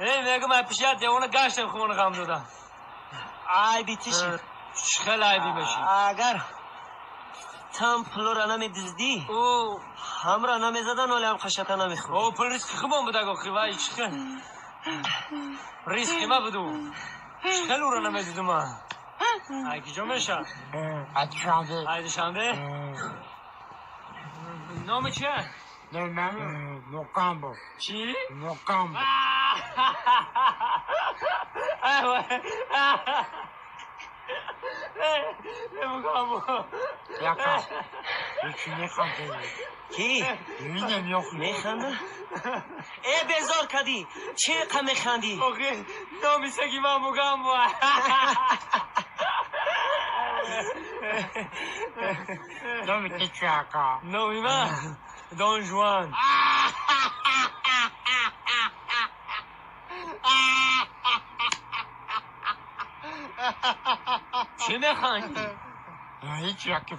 میگم من پیشت دیوانه گشتم خونه غم دادم عیبی چی؟ خیلی عیبی بشی اگر تم پلو را نمیدزدی هم را نمیزدن ولی هم خشتا نمیخورد او پل ریسک خمام بوده گفتی وای چخه ریسک ما بدو خیلی او را نمیدیدم من ایکی جا میشه ایدی شنبه نام چیه؟ نوکامبو چی؟ نوکامبو نموکامبو یکا یکی میخنده کی؟ میدم یخ میخنده؟ ای بزار کدی چه قم میخندی؟ اوکی نامی سگی من موکامبو نمی که چکا نامی من دان جوان چی میخندی؟ هیچ یکی